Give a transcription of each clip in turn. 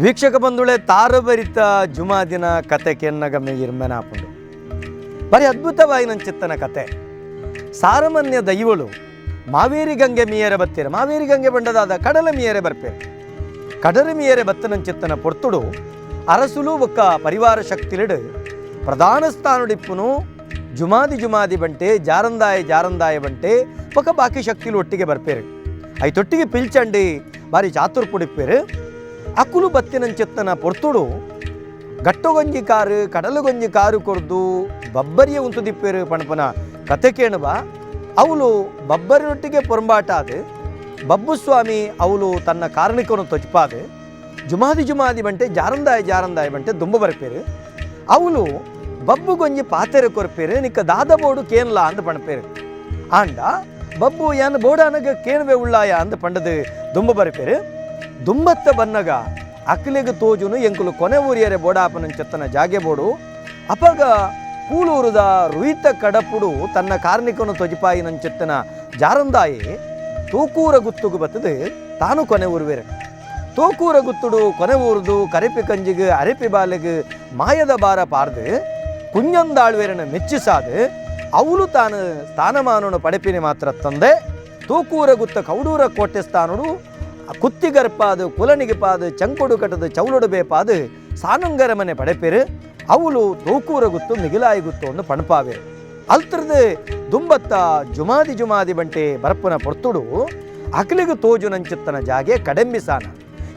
ವೀಕ್ಷಕ ಬಂಧುಳೆ ತಾರಭರಿತ ಜುಮಾ ದಿನ ಕತೆ ಕೆನ್ನಗಮ್ಮೆ ಇರ್ಮೆನಾಪುಂಡು ಬರೀ ಅದ್ಭುತವಾಗಿ ನನ್ನ ಚಿತ್ತನ ಕತೆ ಸಾರಮನ್ಯ ದೈವಳು ಮಾವೇರಿ ಗಂಗೆ ಮೀಯರೆ ಬತ್ತೀರ ಮಾವೇರಿ ಗಂಗೆ ಬಂಡದಾದ ಕಡಲ ಮೀಯರೆ ಬರ್ಪೇರು ಕಡಲ ಮೀಯರೆ ಬತ್ತನ ಚಿತ್ತನ ಪೊರ್ತುಡು ಅರಸುಲು ಒಕ್ಕ ಪರಿವಾರ ಶಕ್ತಿಲಿಡು ಪ್ರಧಾನ ಸ್ಥಾನುಡಿಪ್ಪುನು ಜುಮಾದಿ ಬಂಟೆ ಜಾರಂದಾಯ ಬಂಟೆ ಒಕ್ಕ ಬಾಕಿ ಶಕ್ತಿಲು ಒಟ್ಟಿಗೆ ಬರ್ಪೇರು ಐತೊಟ್ಟಿಗೆ ಪಿಲ್ಚಂಡಿ ಬಾರಿ ಚಾತುರ್ ಪುಡಿಪ್ಪೇರು ಅಕ್ಕುಲು ಬತ್ತಿನ ಚಿತ್ತನ ಪೊರ್ತುಡು ಗಟ್ಟೊಗೊಂಜಿ ಕಾರು ಕಡಲುಗೊಂಜಿ ಕಾರು ಕೊರ್ದು ಬಬ್ಬರಿಯ ಉಂತುದಿಪ್ಪೇರು ಪಣಪನ ಕತೆ ಕೇಳುವ ಅವಳು ಬಬ್ಬರಿನೊಟ್ಟಿಗೆ ಪೊರಂಬಾಟಾದು ಬಬ್ಬು ಸ್ವಾಮಿ ಅವಳು ತನ್ನ ಕಾರಣಿಕವನ್ನು ತೊಚ್ಪಾದು ಜುಮಾದಿ ಬಂಟೆ ಜಾರಂದಾಯ ಬಂಟೆ ದುಂಬ ಬರ್ಪೇರು ಅವಳು ಬಬ್ಬುಗೊಂಜಿ ಪಾತೆರೆ ಕೊರ್ಪೇರು ನಿಕ್ಕ ದಾದ ಬೋಡು ಕೇನ್ಲ ಅಂದು ಪಣಪೇರು ಆಂಡ ಬಬ್ಬು ಯಾನ್ ಬೋಡಾನಗ ಕೇಣವೆ ಉಳ್ಳಾಯ ಅಂದು ಪಂಡದು ದುಂಬ ಬರ್ಪೇರು ದುಂಬತ್ತ ಬನ್ನಗ ಅಕ್ಕಲಿಗೆ ತೋಜುನು ಎಂಕುಲು ಕೊನೆ ಊರಿಯರೆ ಬೋಡಾಪನ ಚೆತ್ತನ ಜಾಗೆ ಬೋಡು ಅಪಗ ಕೂಳೂರುದ ರುಯಿತ ಕಡಪುಡು ತನ್ನ ಕಾರ್ಣಿಕನು ತೊಜಿಪಾಯಿ ನಂಚೆತ್ತನ ಜಾರಂದಾಯಿ ತೂಕೂರ ಗುತ್ತುಗು ಬತ್ತದು ತಾನು ಕೊನೆ ಊರುವೇರೆ ತೂಕೂರ ಗುತ್ತುಡು ಕೊನೆ ಊರುದು ಕರೆಪಿ ಕಂಜಿಗೆ ಅರೆಪಿ ಬಾಲೆಗೆ ಮಾಯದ ಬಾರ ಪಾರ್ದು ಕುಂಜಂದಾಳ್ವೇರನ ಮೆಚ್ಚಿಸಾದು ಅವಳು ತಾನು ಸ್ಥಾನಮಾನನು ಪಡೆಪಿನಿ ಮಾತ್ರ ತಂದೆ ತೂಕೂರ ಗುತ್ತ ಕೌಡೂರ ಕೋಟೆ ಸ್ಥಾನಡು ಕುತ್ತಿಗರ್ಪಾದು ಕುಲನಿಗಿಪಾದು ಚಂಕೊಡು ಕಟ್ಟದು ಚೌಲುಡು ಬೇಪಾದು ಸಾನುಂಗರ ಮನೆ ಪಡೆಪೇರು ಅವಳು ತೂಕೂರ ಗುತ್ತು ಮಿಗಿಲಾಯಿ ಗುತ್ತು ಒಂದು ಪಣಪಾವೇರು ಅಲ್ತರದು ದುಂಬತ್ತ ಜುಮಾದಿ ಬಂಟೆ ಬರಪ್ಪನ ಪೊರ್ತುಡು ಅಕಲಿಗೆ ತೋಜು ನಂಚಿತ್ತನ ಜಾಗೆ ಕಡೆಂಬಿಸಾನ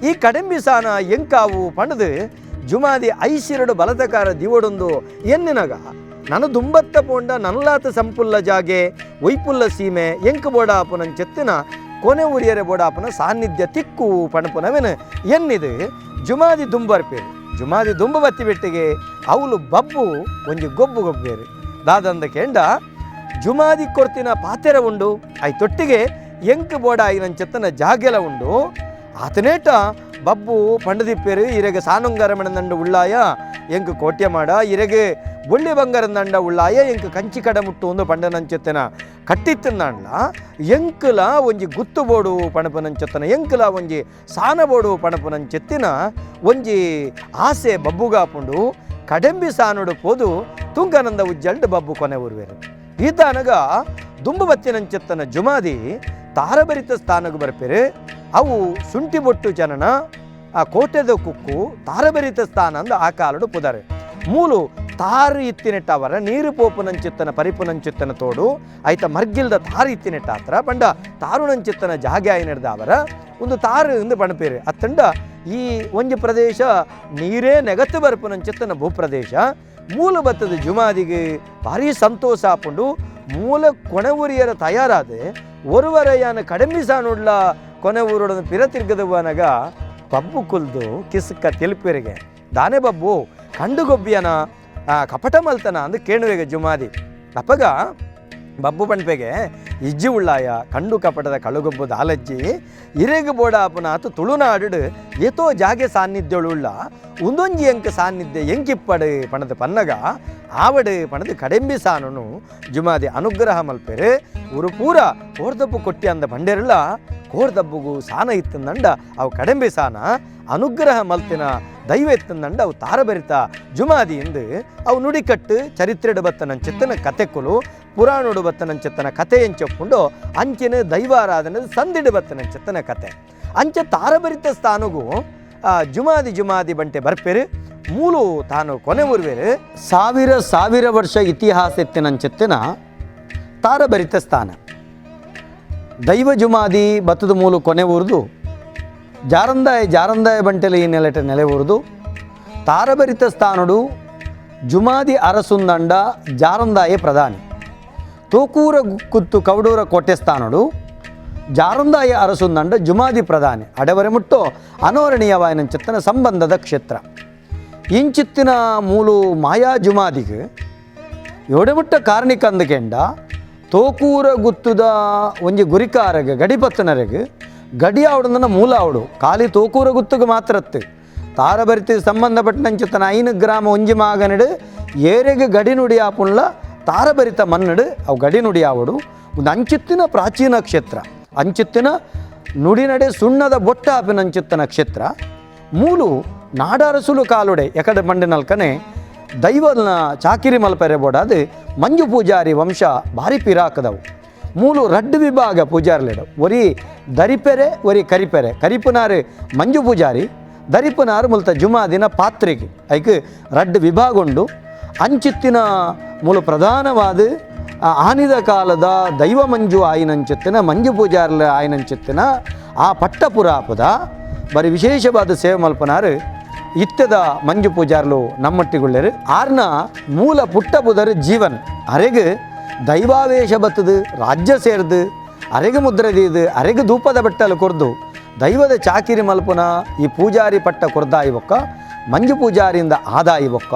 ಈ ಕಡೆಂಬಿಸಾನ ಎಂಕಾವು ಪಣದು ಜುಮಾದಿ ಐಶಿರಡು ಬಲತಕಾರ ದಿವಡೊಂದು ಎನ್ನಿನಗ ನಾನು ದುಂಬತ್ತ ಪೋಂಡ ನನ್ಲಾತ ಸಂಪುಲ್ಲ ಜಾಗೆ ಒಯ್ಪುಲ್ಲ ಸೀಮೆ ಎಂಕ ಬೋಡಾಪುನ ಚೆತ್ತಿನ ಕೊನೆ ಊರಿಯರೆ ಬೋಡಾಪನ ಸಾನ್ನಿಧ್ಯ ತಿಕ್ಕು ಪಣಪುನವೇನು ಎನ್ನಿದು ಜುಮಾದಿ ದುಂಬರ್ಪೇರು ಜುಮಾದಿ ದುಂಬ ಬತ್ತಿ ಬಿಟ್ಟಿಗೆ ಅವಳು ಬಬ್ಬು ಒಂಜಿ ಗೊಬ್ಬೇರು ದಾದಂದ ಕೇಂಡ ಜುಮಾದಿ ಕೊರ್ತಿನ ಪಾತೆರ ಉಂಡು ಐ ತೊಟ್ಟಿಗೆ ಎಂಕ ಬೋಡ ಐನಂಚೆತ್ತನ ಜಾಗೆಲ ಉಂಡು ಆತನೇಟ ಬಬ್ಬು ಪಂಡದಿಪ್ಪೇರು ಇರೆಗೆ ಸಾನುಂಗರಮಣದಂಡ ಉಳ್ಳಾಯ ಎಂಕ ಕೋಟ್ಯ ಮಾಡ ಇರೆಗೆ ಬೊಳ್ಳಿ ಬಂಗಾರದಂಡ ಉಳ್ಳಾಯ ಎಂಕ ಕಂಚಿ ಕಡ ಮುಟ್ಟು ಒಂದು ಪಂಡನಂಚೆತ್ತನ ಕಟ್ಟಿತ್ತಂದಾಂಡ್ಲ ಎಂಕಲ ಒಂಜಿ ಗುತ್ತು ಬೋಡು ಪಣಪನಂಚೆತ್ತನ ಎಂಕಲ ಒಂಜಿ ಸಾನ ಬೋಡು ಪಣಪನಂಚೆತ್ತಿನ ಒಂಜಿ ಆಸೆ ಬಬ್ಬುಗಾಪುಂಡು ಕಡೆಂಬಿ ಸಾನುಡು ಪೋದು ತುಂಗನಂದ ಉಜ್ಜಲ್ಡ್ ಬಬ್ಬು ಕೊನೆ ಊರುವೇರು ಈತನಗ ದುಂಬ ಬತ್ತಿನಂಚೆತ್ತನ ಜುಮಾದಿ ತಾರಭರಿತ ಸ್ಥಾನಕ್ಕೆ ಬರ್ಪೇರು ಅವು ಶುಂಠಿ ಬೊಟ್ಟು ಜನನ ಆ ಕೋಟೆದ ಕುಕ್ಕು ತಾರಭರಿತ ಸ್ಥಾನ ಅಂದ ಆ ಕಾಲಡು ಪುದರೆ ಮೂಲು ತಾರು ಇತ್ತಿನೆಟ್ಟವರ ನೀರು ಪೋಪುನಂಚಿತ್ತನ ಪರಿಪುನಂಚಿತ್ತನ ತೋಡು ಆಯ್ತ ಮರ್ಗಿಲ್ದ ತಾರು ಇತ್ತಿನೆಟ್ಟ ಹತ್ರ ಪಂಡ ತಾರುಣಂಚಿತ್ತನ ಜಾಗೆ ಆಯಿ ನಡೆದ ಅವರ ಒಂದು ತಾರು ಎಂದು ಪಣಪೇರು ಅತ್ತಂಡ ಈ ಒಂಜಿ ಪ್ರದೇಶ ನೀರೇ ನೆಗತ್ತು ಬರ್ಪುನಂಚಿತ್ತನ ಭೂಪ್ರದೇಶ ಮೂಲ ಬತ್ತದ ಜುಮಾದಿಗೆ ಭಾರಿ ಸಂತೋಷ ಆಪುಂಡು ಮೂಲ ಕೊನೆ ಊರಿಯರ ತಯಾರಾದ ಒರುವರೆಯಾನ ಕಡಿಮಿಸಾನುಡ್ಲ ಕೊನೆ ಊರೋಡ ಪಿರ ತಿರ್ಗದವನಗ ಬಬ್ಬು ಕುಲ್ದು ಕಿಸ್ಕ ತೆಲುಪೇರಿಗೆ ದಾನೆ ಬಬ್ಬು ಕಂಡುಗೊಬ್ಬಿಯನ ಕಪಟ ಮಲ್ತನ ಅಂದು ಕೇಣುವೆಗೆ ಜುಮಾದಿ ಅಪ್ಪಗ ಬಬ್ಬು ಪಣ್ಪೆಗೆ ಇಜ್ಜಿ ಉಳ್ಳಾಯ ಕಂಡು ಕಪಟದ ಕಳುಗೊಬ್ಬು ದಾಲಜ್ಜಿ ಇರೆಗೆ ಬೋಡಾಪುನ ಆತು ತುಳುನಾಡು ಏತೋ ಜಾಗೆ ಸಾನ್ನಿಧ್ಯಳುಳ್ಳ ಒಂದೊಂಜಿ ಎಂಕ ಸಾನ್ನಿಧ್ಯ ಎಂಕಿಪ್ಪಡು ಪಣದ ಪನ್ನಗ ಆವಡು ಪಣದು ಕಡೆಂಬಿ ಸಾನು ಜುಮಾದಿ ಅನುಗ್ರಹ ಮಲ್ಪೇರು ಊರು ಪೂರ ಕೋರ್ದಬ್ಬು ಕೊಟ್ಟಿ ಅಂದ ಬಂಡೇರಲ್ಲ ಕೋರ್ದಬ್ಬುಗು ಸಾನ ಇತ್ತಂದಂಡ ಅವು ಕಡೆಂಬಿ ಸಾನ ಅನುಗ್ರಹ ಮಲ್ತಿನ ದೈವ ಎತ್ತಂದಂಡ ಅವು ತಾರಭರಿತ ಜುಮಾದಿ ಎಂದು ಅವು ನುಡಿಕಟ್ಟು ಚರಿತ್ರೆಡು ಬತ್ತನಂಚಿತ್ತನ ಕತೆಕುಲು ಪುರಾಣುಡು ಬತ್ತನಂಚಿತ್ತನ ಕತೆ ಎಂಚೊಪ್ಪುಂಡು ಅಂಚಿನ ದೈವಾರಾಧನೆ ಸಂದಿಡು ಬತ್ತನಂಚಿತ್ತನ ಕತೆ ಅಂಚೆ ತಾರಭರಿತ ಸ್ಥಾನಗೂ ಜುಮಾದಿ ಬಂಟೆ ಬರ್ಪೇರು ಮೂಲು ತಾನು ಕೊನೆ ಊರುವೇರು ಸಾವಿರ ವರ್ಷ ಇತಿಹಾಸ ಎತ್ತಿನಂಚಿತ್ತಿನ ತಾರಭರಿತ ಸ್ಥಾನ ದೈವ ಜುಮಾದಿ ಬತ್ತದ ಮೂಲು ಕೊನೆ ಊರ್ದು ಜಾರಂದಾಯ ಬಂಟೆಲಿ ಈ ನೆಲೆ ಊರ್ದು ತಾರಭರಿತ ಸ್ಥಾನಡು ಜುಮಾದಿ ಅರಸುಂದಂಡ ಜಾರಂದಾಯ ಪ್ರಧಾನಿ ತೂಕೂರ ಕುತ್ತು ಕೌಡೂರ ಕೋಟೆ ಸ್ಥಾನಡು ಜಾರಂದಾಯ ಅರಸುಂದಂಡ ಜುಮಾದಿ ಪ್ರಧಾನಿ ಅಡೆವರೆ ಮುಟ್ಟು ಅನೋರಣೀಯವಾಯಿನಂಚಿತ್ತನ ಸಂಬಂಧದ ಕ್ಷೇತ್ರ ಇಂಚಿತ್ತಿನ ಮೂಲು ಮಾಯಾ ಜುಮಾದಿಗೆ ಎವಡೆಮುಟ್ಟ ಕಾರಣಿಕ ಅಂದಕೆಂಡ ತೋಕೂರ ಗುತ್ತುದ ಒಂಜಿ ಗುರಿಕಾರಗೆ ಗಡಿಪತ್ತನರೆಗೆ ಗಡಿ ಆವಡನ ಮೂಲ ಆವಡು ಖಾಲಿ ತೋಕೂರ ಗುತ್ತುಗೆ ಮಾತ್ರತ್ತು ತಾರಭರಿತ ಸಂಬಂಧಪಟ್ಟಂಚಿತ್ತನ 5 ಗ್ರಾಮ ಒಂಜಿ ಮಾಗನಡು ಏರೆಗೆ ಗಡಿ ನುಡಿ ಆಪುಣ್ಲ ತಾರಭರಿತ ಮನ್ನಡು ಅವು ಗಡಿ ನುಡಿ ಆವಡು ಒಂದು ಅಂಚಿತ್ತಿನ ಪ್ರಾಚೀನ ಕ್ಷೇತ್ರ ಅಂಚಿತ್ತಿನ ನುಡಿನಡೆ ಸುಣ್ಣದ ಬೊಟ್ಟ ಆಪಿನಂಚಿತ್ತ ನಕ್ಷತ್ರ ಮೂಲು ನಾಡರಸುಲು ಕಾಲುಡೆ ಎಕಡೆ ಮಂಡಿನಲ್ಕನೆ ದೈವನ ಚಾಕಿರಿ ಮಲ್ಪರೆ ಬೋಡಾದು ಮಂಜು ಪೂಜಾರಿ ವಂಶ ಭಾರಿ ಪಿರಾಕದವು. ಮೂಲು ರಡ್ಡು ವಿಭಾಗ ಪೂಜಾರ್ಲೆಡವು. ಒರಿ ದರಿಪೆರೆ ಒರಿ ಕರಿಪೆರೆ. ಕರಿಪುನಾರು ಮಂಜು ಪೂಜಾರಿ, ದರಿಪುನಾರು ಮುಲ್ತ ಜುಮಾ ದಿನ ಪಾತ್ರೆಗೆ ಐಕ್ ರಡ್ಡು ವಿಭಾಗ ಉಂಡು. ಅಂಚಿತ್ತಿನ ಮೂಲು ಪ್ರಧಾನವಾದ ಆನಿದ ಕಾಲದ ದೈವ ಮಂಜು ಆಯಿನಂಚಿತ್ತಿನ ಮಂಜು ಪೂಜಾರ್ಲ ಆಯಿನಂಚಿತ್ತಿನ ಆ ಪಟ್ಟಪುರಾಪದ ಬರೀ ವಿಶೇಷವಾದ ಸೇವೆ ಮಲ್ಪನಾರು ಇತ್ಯದ ಮಂಜು ಪೂಜಾರ್ಲು ನಮ್ಮೊಟ್ಟಿಗುಳ್ಳೆರು. ಆರ್ನ ಮೂಲ ಪುಟ್ಟ ಬುಧರು ಜೀವನ್ ಅರೆಗೆ ದೈವಾವೇಶ ಬತ್ತದು ರಾಜ್ಯ ಸೇರ್ದು ಅರೆಗೆ ಮುದ್ರೆ ದೀದು ಅರೆಗೆ ಧೂಪದ ಬೆಟ್ಟಲು ಕೊರ್ದು ದೈವದ ಚಾಕಿರಿ ಮಲ್ಪುನ ಈ ಪೂಜಾರಿ ಪಟ್ಟ ಕೊರ್ದಾಯಿ ಬೊಕ್ಕ ಮಂಜು ಪೂಜಾರಿಯಿಂದ ಆದಾಯಿ ಬೊಕ್ಕ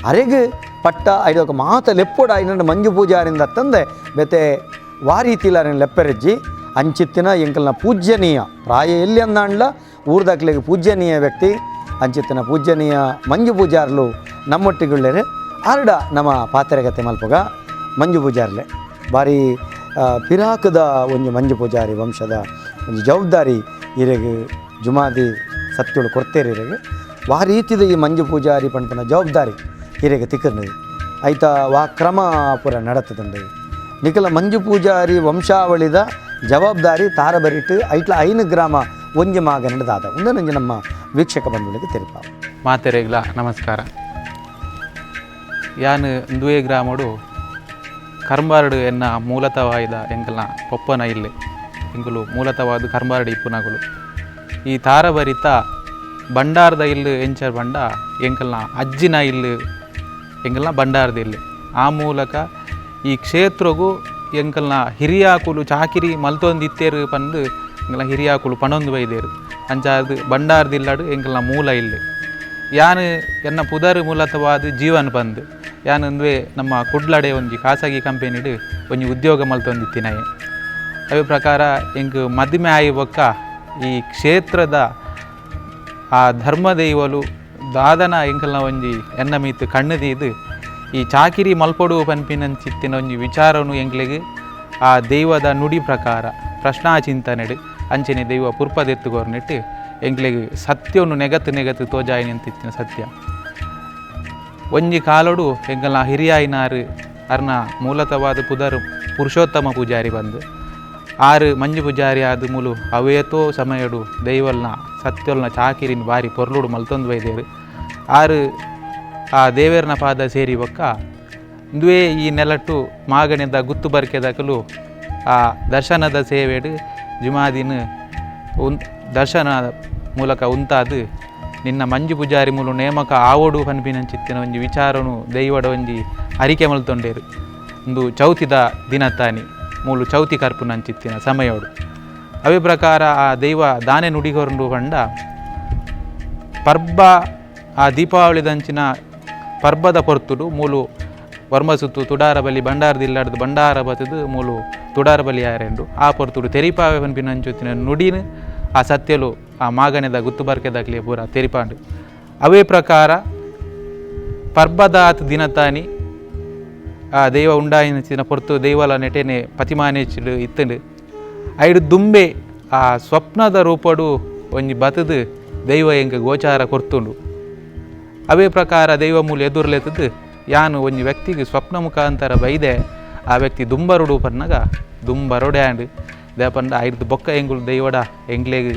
ಅರೆಗೆ ಪಟ್ಟ ಐದೊಕ್ಕ ಮಾತ ಲೆಪ್ಪೊಡ ಐನಂಡು ಮಂಜು ಪೂಜಾರಿಂದ ತಂದೆ ಬೆತೆ ವಾರೀತಿಲ ಲೆಪ್ಪೆರೆಜ್ಜಿ ಅಂಚಿತ್ತಿನ ಎಂಕಲ್ನ ಪೂಜ್ಯನೀಯ ಪ್ರಾಯ ಎಲ್ಲಿ ಅಂದಾಂಡ್ಲ ಊರ್ದಾಕ್ಲಿಗೆ ಪೂಜ್ಯನೀಯ ವ್ಯಕ್ತಿ ಅಂಚಿತ್ತಿನ ಪೂಜ್ಯನೀಯ ಮಂಜು ಪೂಜಾರ್ಲು ನಮ್ಮೊಟ್ಟಿಗುಳ್ಳೆರು. ಆರ್ಡ ನಮ್ಮ ಪಾತ್ರೆಗತೆ ಮಲ್ಪಗ ಮಂಜು ಪೂಜಾರ್ಲೆ ಭಾರಿ ಪಿರಾಕದ ಒಂದು ಮಂಜು ಪೂಜಾರಿ ವಂಶದ ಒಂದು ಜವಾಬ್ದಾರಿ ಇರೆಗೆ ಜುಮಾದಿ ಸತ್ಯುಳು ಕೊಡ್ತೇರಿ ಇರೆಗೆ ವಾ ರೀತಿದ ಈ ಮಂಜು ಪೂಜಾರಿ ಪಂಪನ ಜವಾಬ್ದಾರಿ ಹಿರೆಗೆ ತಿಕ್ಕರ್ನದು ಐತ ವಾ ಕ್ರಮ ಪೂರ ನಡತದಂಡು ನಿಖಲ ಮಂಜು ಪೂಜಾರಿ ವಂಶಾವಳಿದ ಜವಾಬ್ದಾರಿ ತಾರ ಬರಿಟ್ಟು ಐಟ್ಲ 5 ಗ್ರಾಮ ಒಂಜಿ ಮಾಗ ನಡೆದಾದ ಒಂದೊಂದು ನಮ್ಮ ವೀಕ್ಷಕ ಬಂಧುಗಳಿಗೆ ತೆರಪ ಮಾತೆರೆಗ್ಲ ನಮಸ್ಕಾರ. ಯಾನ್ ದುವೆ ಗ್ರಾಮಡು ಕರ್ಮಾರ್ಡು ಎನ್ನ ಮೂಲತವಾದ ಎಂಕಲ್ನ ಪೊಪ್ಪನ ಇಲ್ಲೆ ಎಂಕುಲು ಮೂಲತವಾದ ಕರ್ಮಾರ್ಡು ಇಪ್ಪುನಗಳು ಈ ತಾರ ಬರಿತ ಬಂಡಾರದ ಇಲ್ಲು ಎಂಚರ್ ಬಂಡ ಎಂಕಲ್ನ ಅಜ್ಜಿನ ಇಲ್ಲು ಎಂಕಲ್ನ ಬಂಡಾರದ ಇಲ್ಲೆ ಆ ಮೂಲಕ ಈ ಕ್ಷೇತ್ರಗೂ ಎಂಕಲ್ನ ಹಿರಿಯಾಕುಲು ಚಾಕಿರಿ ಮಲ್ತೊಂದಿತ್ತೇರು ಪಂದು ಎಂಕಲ್ನ ಹಿರಿಯಾಕುಲು ಪಣೊಂದು ಬೈದೇರು ಅಂಚಾದು ಬಂಡಾರದಿಲ್ಲಡು ಎಂಕಲ್ನ ಮೂಲ ಇಲ್ಲೆ ಯಾನು ಎನ್ನ ಪುದರ್ ಮೂಲತವಾದ ಜೀವನ ಬಂದು ಯಾನು ಅಂದ್ವೆ ನಮ್ಮ ಕುಡ್ಲಡೆ ಒಂಜಿ ಖಾಸಗಿ ಕಂಪೆನಿಡು ಒಂಜಿ ಉದ್ಯೋಗ ಮಲ್ತೊಂದಿತ್ತಿನಾಯೆ ಅವೇ ಪ್ರಕಾರ ಎಂಕ್ ಮದುವೆ ಆಯಿ ಬೊಕ್ಕ ಈ ಕ್ಷೇತ್ರದ ಆ ಧರ್ಮದೈವಲು ದಾದನ ಎಂಕಲ್ನ ಒಂಜಿ ಎನ್ನ ಮೀತು ಕಣ್ಣುದೀದು ಈ ಚಾಕಿರಿ ಮಲ್ಪಡು ಪನ್ಪಿನಂಚಿತ್ತಿನ ಒಂಜಿ ವಿಚಾರನು ಎಂಕ್ಲೆಗೆ ಆ ದೈವದ ನುಡಿ ಪ್ರಕಾರ ಪ್ರಶ್ನಾಚಿಂತನೆಡು ಅಂಚನೆ ದೈವ ಪುರ್ಪದೆತ್ತುಗೋರ್ನೆಟ್ಟು ಎಂಕ್ಲೆಗೆ ಸತ್ಯವನ್ನು ನೆಗತ್ತು ತೋಜಾಯಿನಿ ಅಂತಿತ್ತಿನ ಸತ್ಯ ಒಂಜಿ ಕಾಲಡು ಎಂಕಲ್ನ ಹಿರಿಯಾಯಿನಾರು ಅರ್ನ ಮೂಲತವಾದ ಪುದರ್ ಪುರುಷೋತ್ತಮ ಪೂಜಾರಿ ಬಂದು ಆರು ಮಂಜು ಪೂಜಾರಿ ಆದ ಮೂಲು ಅವೇತೋ ಸಮಯಡು ದೈವಲ್ನ ಸತ್ಯಲ್ನ ಚಾಕಿರಿನ ಬಾರಿ ಪೊರ್ಲುಡು ಮಲ್ತೊಂದು ಬೈದೇರು ಆರು ಆ ದೇವೇರ್ನ ಪಾದ ಸೇರಿ ಬೊಕ್ಕ ದುವೆ ಈ ನೆಲಟ್ಟು ಮಾಗಣದ ಗುತ್ತು ಬರ್ಕೆದಕಲು ಆ ದರ್ಶನದ ಸೇವೆಡು ಜುಮಾದಿನ ದರ್ಶನ ಮೂಲಕ ಉಂತಾದು ನಿನ್ನ ಮಂಜು ಪೂಜಾರಿ ಮೂಲು ನೇಮಕ ಆವಡು ಪನ್ಪಿನಂಚಿತ್ತಿನ ಒಂಜಿ ವಿಚಾರನು ದೈವಡ ಒಂಜಿ ಅರಿಕೆ ಮಲ್ತೊಂಡೇರು ಒಂದು ಚೌತಿದ ದಿನತಾನಿ ಮೂಲು ಚೌತಿ ಕರ್ಪುನಂಚಿತ್ತಿನ ಸಮಯೋಡು ಅವೇ ಪ್ರಕಾರ ಆ ದೈವ ದಾನೆ ನುಡಿಗೊರ್ಂಡು ಪಂಡ ಪರ್ಬ ಆ ದೀಪಾವಳಿದಂಚಿನ ಪರ್ಬದ ಪೊರ್ತುಡು ಮೂಲು ವರ್ಮಸುತ್ತು ತುಡಾರ ಬಲಿ ಬಂಡಾರದಿಲ್ಲಾಡ್ದು ಬಂಡಾರ ಬತ್ತದು ಮೂಲು ತುಡಾರ ಬಲಿ ಯಾರೆಂಡು ಆ ಪೊರ್ತುಡು ತೆರಿಪಾವೆ ಪನ್ಪಿನಂಚುತ್ತಿನ ನುಡಿನ ಆ ಸತ್ಯಲು ಆ ಮಾಗಣದ ಗುತ್ತು ಬರ್ಕೆದಾಗ್ಲಿ ಪೂರ ತೆರಿಪಾಂಡು ಅವೇ ಪ್ರಕಾರ ಪರ್ಬದಾತ್ ದಿನತಾನಿ ಆ ದೈವ ಉಂಡಾಯಿನ ಪೊರ್ತು ದೈವಲ ನೆಟೆನೆ ಪತಿಮಾನೇಚಿಡು ಇತ್ತಂಡು ಐಡು ದುಂಬೆ ಆ ಸ್ವಪ್ನದ ರೂಪಡು ಒಂಜಿ ಬತದು ದೈವ ಎಂಗೆ ಗೋಚಾರ ಕೊರ್ತುಂಡು ಅವೇ ಪ್ರಕಾರ ದೈವ ಮೂಲ ಎದುರ್ಲೆತದು ಯಾನು ಒಂಜಿ ವ್ಯಕ್ತಿಗೆ ಸ್ವಪ್ನ ಮುಖಾಂತರ ಬೈದೆ ಆ ವ್ಯಕ್ತಿ ದುಂಬರುಡು ಪನ್ನಗ ದುಂಬರೊಡ್ಯಾಂಡು ದೇಪಂಡ ಐದು ಬೊಕ್ಕ ಎಂಗುಲು ದೈವಡ ಎಂಗ್ಲೆಗೆ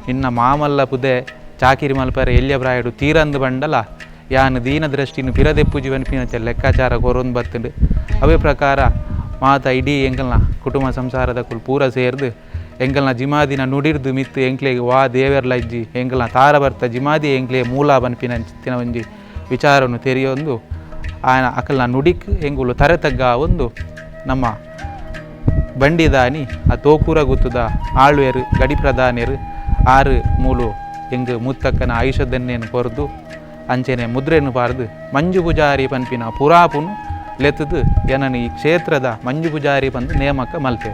ನಿನ್ನ ಮಾಮಲ್ಲ ಪುದೆ ಚಾಕಿರಿ ಮಲ್ಪರ ಎಲ್ಯ ಪ್ರಾಯಡು ತೀರಂದು ಬಂಡಲ ಯಾನು ದೀನ ದೃಷ್ಟಿನ ಪಿರದೆಪ್ಪು ಜೀವನ ಲೆಕ್ಕಾಚಾರ ಕೊರೊಂದು ಬರ್ತಂಡು ಅವೇ ಪ್ರಕಾರ ಮಾತ ಇಡೀ ಎಂಕಲ್ನ ಕುಟುಂಬ ಸಂಸಾರದ ಕುಲ್ ಪೂರ ಸೇರ್ದು ಎಂಕಲ್ನ ಜಿಮಾದಿನ ನುಡಿರ್ದು ಮಿತ್ತು ಎಂಕ್ಲೆಗೆ ವಾ ದೇವೆರ್ಲ ಇಜ್ಜಿ ಎಂಕಲ್ನ ತಾರ ಬರ್ತ ಜಿಮಾದಿ ಎಂಕ್ಲೆ ಮೂಲ ಬನ್ಪಿನಂಚಿತ್ತಿನ ಒಂಜಿ ವಿಚಾರವನ್ನು ತೆರೆಯೊಂದು ಆಯನ ಅಕಲ್ನ ನುಡಿಕ್ ಎಂಗುಲು ತರೆತಗ್ಗ ಒಂದು ನಮ್ಮ ಬಂಡಿದಾನಿ ಆ ತೋಕೂರ ಗುತ್ತದ ಆಳ್ವೆರು ಗಡಿ ಪ್ರಧಾನಿಯರು ಆರು ಮೂಲು ಎಂಗ್ ಮುತ್ತಕ್ಕನ ಆಯುಷದನ್ನೇನು ಕೊರ್ದು ಅಂಚೆನೆ ಮುದ್ರೆಯನ್ನು ಪಾರ್ದು ಮಂಜು ಪೂಜಾರಿ ಪನ್ಪಿನ ಪುರಾಪುನು ಲೆತ್ತದು ಏನನ್ನು ಈ ಕ್ಷೇತ್ರದ ಮಂಜು ಪೂಜಾರಿ ಬಂದು ನೇಮಕ ಮಲ್ತೆ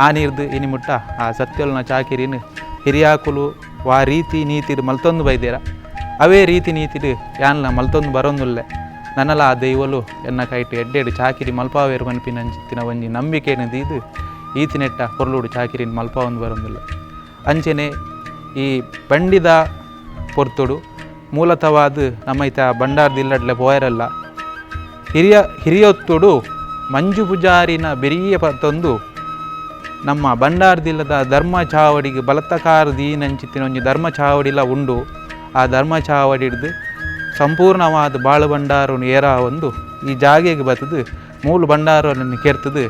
ಆ ನೀರ್ದು ಇನಿ ಮುಟ್ಟ ಆ ಸತ್ಯಲ್ನ ಚಾಕಿರಿನ ಹಿರಿಯಾಕುಲು ವಾ ರೀತಿ ನೀತಿಡು ಮಲ್ತೊಂದು ಬೈದೇರ ಅವೇ ರೀತಿ ನೀತಿಡು ಯಾನ್ಲ ಮಲ್ತೊಂದು ಬರೋಂದುಲ್ಲೆ ನನ್ನಲ ಆ ದೈವಲು ಎನ್ನ ಕೈಟು ಎಡ್ಡೆಡು ಚಾಕಿರಿ ಮಲ್ಪಾವೇರು ಪನ್ಪಿನಂಚಿತ್ತಿನ ಒಂಜಿ ನಂಬಿಕೆಯನ್ನು ದೀದು ಈತಿನೆಟ್ಟ ಹೊರ್ಲುಡು ಚಾಕಿರಿನ ಮಲ್ಪಾವೊಂದು ಬರೋಂದುಲ್ಲ ಅಂಚೆನೆ ಈ ಬಂಡಿದ ಪೊರ್ತುಡು ಮೂಲತವಾದ ನಮ್ಮ ಈತ ಬಂಡಾರದಿಲ್ಲಡ್ಲೆ ಪೋಯರಲ್ಲ ಹಿರಿಯೊತ್ತುಡು ಮಂಜು ಪೂಜಾರಿನ ಬೆರಿಯ ಪತ್ತೊಂದು ನಮ್ಮ ಬಂಡಾರದಿಲ್ಲದ ಧರ್ಮ ಚಾವಡಿಗೆ ಬಲತ್ತಕಾರ ದೀನಂಚಿತ್ತಿನ ಒಂಜಿ ಧರ್ಮ ಚಾವಡಿಲ ಉಂಡು. ಆ ಧರ್ಮ ಚಾವಡಿ ಹಿಡ್ದು ಸಂಪೂರ್ಣವಾದ ಬಾಳು ಬಂಡಾರನು ಏರ ಒಂದು ಈ ಜಾಗೆಗೆ ಬತ್ತದು ಮೂಲು ಬಂಡಾರವನ್ನು ಕೆರ್ತದು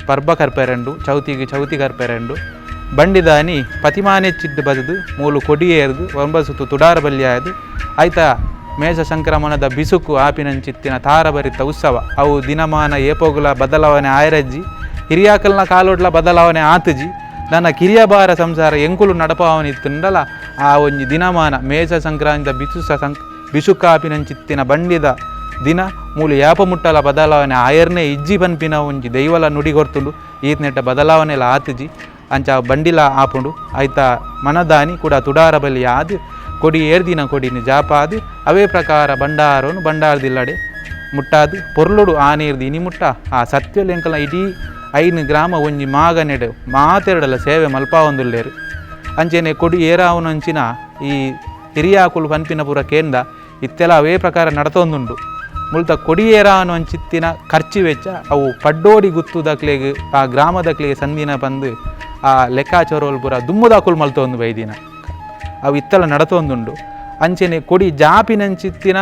ಪರ್ಬ ಕರ್ಪೆರಂಡು ಚೌತಿ ಕರ್ಪೆರಂಡು ಬಂಡಿದಾನಿ ಪತಿಮಾನೆಚ್ಚಿದ್ದು ಬದದು ಮೂಲು ಕೊಡಿ ಏರ್ದು ಒಂಬಸುತ್ತು ತುಡಾರ ಬಲ್ಯ ಆಯ್ದು ಆಯ್ತಾ ಮೇಷ ಸಂಕ್ರಮಣದ ಬಿಸುಕು ಆಪಿನಂಚಿತ್ತಿನ ತಾರಭರಿತ ಉತ್ಸವ ಅವು ದಿನಮಾನ ಏಪೋಗುಲ ಬದಲಾವಣೆ ಆಯರಜ್ಜಿ ಹಿರಿಯಾಕಲ್ನ ಕಾಲೋಡ್ಲ ಬದಲಾವಣೆ ಆತಜಿ ನನ್ನ ಕಿರಿಯಬಾರ ಸಂಸಾರ ಎಂಕುಲು ನಡಪಾವನಿತ್ತುಂಡಲ ಆ ಒಂಜಿ ದಿನಮಾನ ಮೇಷ ಸಂಕ್ರಾಂತಿದ ಬಿಸುಕಾಪಿನಂಚಿತ್ತಿನ ಬಂಡಿದ ದಿನ ಮೂಲು ಯಾಪ ಮುಟ್ಟಲ ಬದಲಾವಣೆ ಆಯರ್ನೇ ಇಜ್ಜಿ ಪನ್ಪಿನ ಒಂಜಿ ದೈವಲ ನುಡಿಗೊರ್ತುಂಡು ಈತ್ನೆಟ್ಟ ಬದಲಾವಣೆಲ ಆತಜಿ ಅಂಚ ಬಂಡಿಲ ಆಪುಂಡು ಆಯ್ತಾ ಮನದಾನಿ ಕೂಡ ತುಡಾರ ಬಲಿ ಆದು ಕೊಡಿ ಏರ್ದಿನ ಕೊಡಿನ ಜಾಪಾದು ಅವೇ ಪ್ರಕಾರ ಬಂಡಾರನು ಬಂಡಾರದಿಲ್ಲಡೆ ಮುಟ್ಟಾದು ಪೊರ್ಲುಡು ಆ ನೀರ್ದು ಇನಿ ಮುಟ್ಟ ಆ ಸತ್ಯಲೆಂಕಲ ಇಡೀ 5 ಗ್ರಾಮ ಒಂಜಿ ಮಾಗನೆಡು ಮಾತೆರಡಲ ಸೇವೆ ಮಲ್ಪಾವೊಂದುಲ್ಲೇರು ಅಂಚೆನೆ ಕೊಡಿ ಏರಾವನಂಚಿನ ಈ ಹಿರಿಯಾಕುಲು ಪನ್ಪಿನ ಪೂರ ಕೇಂದ್ರ ಇತ್ತೆಲ್ಲ ಅವೇ ಪ್ರಕಾರ ನಡತೊಂದುಂಡು. ಮುಲ್ತ ಕೊಡಿ ಏರಾವನು ಅಂಚಿತ್ತಿನ ಖರ್ಚು ವೆಚ್ಚ ಅವು ಪಡ್ಡೋಡಿ ಗುತ್ತುದಕ್ಲೆಗ್ ಆ ಗ್ರಾಮದಕ್ಲೆಗೆ ಸಂದಿನ ಬಂದು ಆ ಲೆಕ್ಕಾಚಾರೋಲ್ ಪೂರ ದುಮ್ಮುದಾಕುಲು ಮಲ್ತೊಂದು ಬೈದಿನ ಅವು ಇತ್ತೆಲ್ಲ ನಡತೊಂದುಂಡು. ಅಂಚೆನೆ ಕೊಡಿ ಜಾಪಿನಂಚಿತ್ತಿನ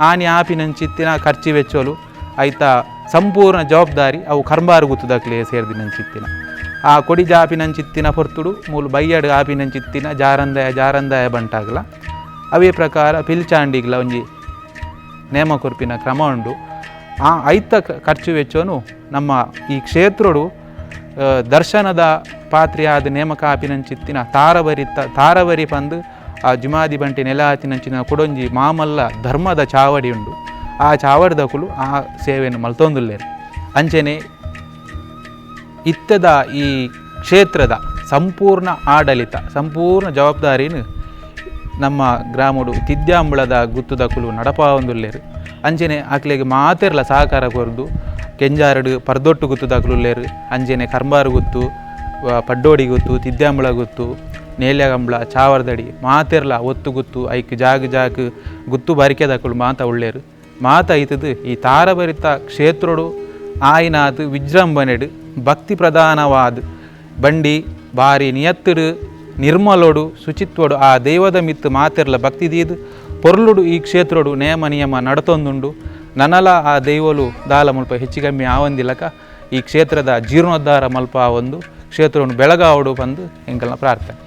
ಆನಿ ಆಪಿನಂಚಿತ್ತಿನ ಖರ್ಚು ವೆಚ್ಚೋಲು ಆಯ್ತಾ ಸಂಪೂರ್ಣ ಜವಾಬ್ದಾರಿ ಅವು ಕರ್ಮಾರು ಗುತ್ತುದಕ್ಲೆ ಸೇರ್ದಿನಂಚಿತ್ತಿನ ಆ ಕೊಡಿ ಜಾಪಿನಂಚಿತ್ತಿನ ಹೊರ್ತುಡು ಮೂಲು ಬೈಯಡ್ ಆಪಿನಂಚಿತ್ತಿನ ಜಾರಂದಾಯ ಬಂಟಾಗಲ ಅವೇ ಪ್ರಕಾರ ಪಿಲ್ಚಾಂಡಿಗ್ಲ ಒಂಜಿ ನೇಮ ಕೊರ್ಪಿನ ಕ್ರಮ ಉಂಡು. ಆ ಐತ ಖರ್ಚು ವೆಚ್ಚನು ನಮ್ಮ ಈ ಕ್ಷೇತ್ರಡು ದರ್ಶನದ ಪಾತ್ರೆಯಾದ ನೇಮಕ ಆಪಿನಂಚಿತ್ತಿನ ತಾರವರಿ ಪಂದು ಆ ಜುಮಾದಿ ಬಂಟಿ ನೆಲ ಆತಿನಂಚಿನ ಕೊಡೊಂಜಿ ಮಾಮಲ್ಲ ಧರ್ಮದ ಚಾವಡಿ ಉಂಡು. ಆ ಚಾವಡಿದಕುಲು ಆ ಸೇವೆಯನ್ನು ಮಲ್ತೊಂದುಲ್ಲೇರು. ಅಂಚೆನೆ ಇತ್ತದ ಈ ಕ್ಷೇತ್ರದ ಸಂಪೂರ್ಣ ಆಡಳಿತ ಸಂಪೂರ್ಣ ಜವಾಬ್ದಾರಿನ ನಮ್ಮ ಗ್ರಾಮಡು ತಿದ್ಯಾಂಬುಳದ ಗುತ್ತುದಕುಲು ನಡಪಾವೊಂದುಲ್ಲೇರು. ಅಂಚೆನೆ ಆಕ್ಲೆಗೆ ಮಾತೆರ್ಲ ಸಹಕಾರ ಕೊರ್ದು ಕೆಂಜಾರಡು ಪರ್ದೊಟ್ಟು ಗುತ್ತುದಕುಲುಲ್ಲೇರು. ಅಂಚೆನೆ ಕರ್ಮಾರು ಗುತ್ತು ಪಡ್ಡೋಡಿ ಗುತ್ತು ತಿದ್ಯಾಂಬುಳ ಗುತ್ತು ನೇಲ್ಯಗಂಬಳ ಚಾವರ್ದಡಿ ಮಾತೆರ್ಲ ಒತ್ತು ಗುತ್ತು ಐಕ್ ಜಾಗ್ ಗುತ್ತು ಬಾರಿಕೆದಕುಲು ಮಾತ ಉಳ್ಳೇರು. ಮಾತ ಐತದು ಈ ತಾರಭರಿತ ಕ್ಷೇತ್ರಡು ಆಯ್ನಾದು ವಿಜೃಂಭಣೆಡು ಭಕ್ತಿ ಪ್ರಧಾನವಾದ ಬಂಡಿ ಬಾರಿ ನಿಯತ್ತುಡು ನಿರ್ಮಲೋಡು ಶುಚಿತ್ವಡು ಆ ದೈವದ ಮಿತ್ತು ಮಾತೆರ್ಲ ಭಕ್ತಿ ದೀದು ಪೊರ್ಲುಡು ಈ ಕ್ಷೇತ್ರಡು ನಿಯಮ ನಡತೊಂದುಂಡು. ನನಲ ಆ ದೈವಲು ದಾಲ ಮುಲ್ಪ ಹೆಚ್ಚು ಕಮ್ಮಿ ಆವಂದಿಲ್ಲಕ ಈ ಕ್ಷೇತ್ರದ ಜೀರ್ಣೋದ್ಧಾರ ಮಲ್ಪ ಒಂದು ಕ್ಷೇತ್ರವನ್ನು ಬೆಳಗಾವಡು ಬಂದು ಎಂಕಲ್ನ ಪ್ರಾರ್ಥನೆ.